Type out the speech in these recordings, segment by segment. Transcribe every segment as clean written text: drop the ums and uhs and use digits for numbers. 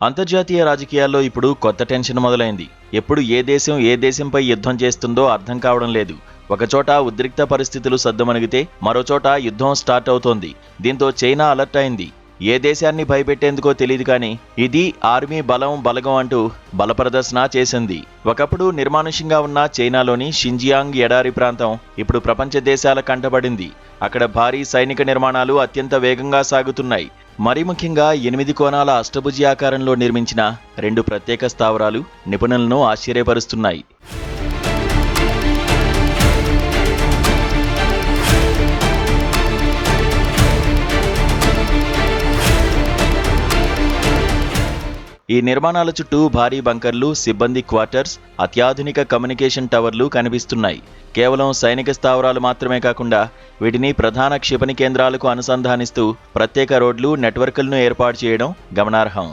అంతర్జాతీయ రాజకీయాల్లో ఇప్పుడు కొత్త టెన్షన్ మొదలైంది. ఎప్పుడు ఏ దేశంపై యుద్ధం చేస్తుందో అర్థం కావడం లేదు. ఒకచోట ఉద్రిక్త పరిస్థితులు సద్దుమణిగితే మరోచోట యుద్ధం స్టార్ట్ అవుతోంది. దీంతో చైనా అలర్ట్ అయింది. ఏ దేశాన్ని భయపెట్టేందుకో తెలియదు కానీ ఇది ఆర్మీ బలగం అంటూ బలప్రదర్శన చేసింది. ఒకప్పుడు నిర్మానుష్యంగా ఉన్న చైనాలోని షింజియాంగ్ ఎడారి ప్రాంతం ఇప్పుడు ప్రపంచ దేశాల కంటబడింది. అక్కడ భారీ సైనిక నిర్మాణాలు అత్యంత వేగంగా సాగుతున్నాయి. మరీ ముఖ్యంగా 8 కోణాల అష్టభుజి ఆకారంలో నిర్మించిన 2 ప్రత్యేక స్థావరాలు నిపుణులను ఆశ్చర్యపరుస్తున్నాయి. ఈ నిర్మాణాల చుట్టూ భారీ బంకర్లు, సిబ్బంది క్వార్టర్స్, అత్యాధునిక కమ్యూనికేషన్ టవర్లు కనిపిస్తున్నాయి. కేవలం సైనిక స్థావరాలు మాత్రమే కాకుండా వీటిని ప్రధాన క్షిపణి కేంద్రాలకు అనుసంధానిస్తూ ప్రత్యేక రోడ్లు, నెట్వర్క్లను ఏర్పాటు చేయడం గమనార్హం.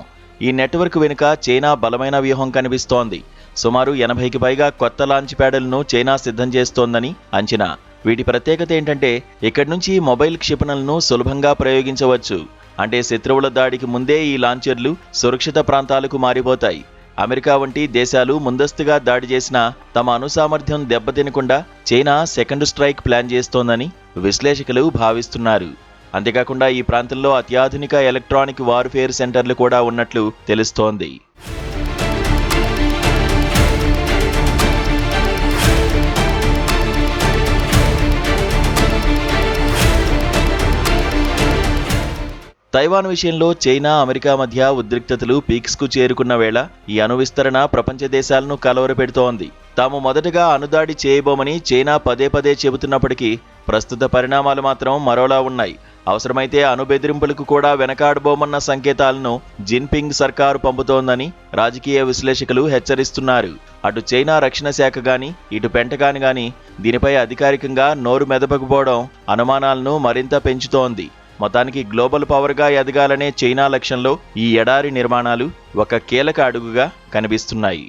ఈ నెట్వర్క్ వెనుక చైనా బలమైన వ్యూహం కనిపిస్తోంది. సుమారు 80కి పైగా కొత్త లాంచ్ ప్యాడులను చైనా సిద్ధం చేస్తోందని అంచనా. వీటి ప్రత్యేకత ఏంటంటే ఇక్కడి నుంచి మొబైల్ క్షిపణులను సులభంగా ప్రయోగించవచ్చు. అంటే శత్రువుల దాడికి ముందే ఈ లాంచర్లు సురక్షిత ప్రాంతాలకు మారిపోతాయి. అమెరికా వంటి దేశాలు ముందస్తుగా దాడి చేసినా తమ అణుసామర్థ్యం దెబ్బతినకుండా చైనా సెకండ్ స్ట్రైక్ ప్లాన్ చేస్తోందని విశ్లేషకులు భావిస్తున్నారు. అంతేకాకుండా ఈ ప్రాంతంలో అత్యాధునిక ఎలక్ట్రానిక్ వార్ఫేర్ సెంటర్లు కూడా ఉన్నట్లు తెలుస్తోంది. తైవాన్ విషయంలో చైనా, అమెరికా మధ్య ఉద్రిక్తతలు పీక్స్కు చేరుకున్న వేళ ఈ అణు విస్తరణ ప్రపంచ దేశాలను కలవరపెడుతోంది. తాము మొదటగా అణుదాడి చేయబోమని చైనా పదే చెబుతున్నప్పటికీ ప్రస్తుత పరిణామాలు మాత్రం మరోలా ఉన్నాయి. అవసరమైతే అణు బెదిరింపులకు కూడా వెనకాడబోమన్న సంకేతాలను జిన్పింగ్ సర్కారు పంపుతోందని రాజకీయ విశ్లేషకులు హెచ్చరిస్తున్నారు. అటు చైనా రక్షణ శాఖ గాని, ఇటు పెంటగాన్ గాని దీనిపై అధికారికంగా నోరు మెదపకపోవడం అనుమానాలను మరింత పెంచుతోంది. మొత్తానికి గ్లోబల్ పవర్గా ఎదగాలనే చైనా లక్ష్యంలో ఈ ఎడారి నిర్మాణాలు ఒక కీలక అడుగుగా కనిపిస్తున్నాయి.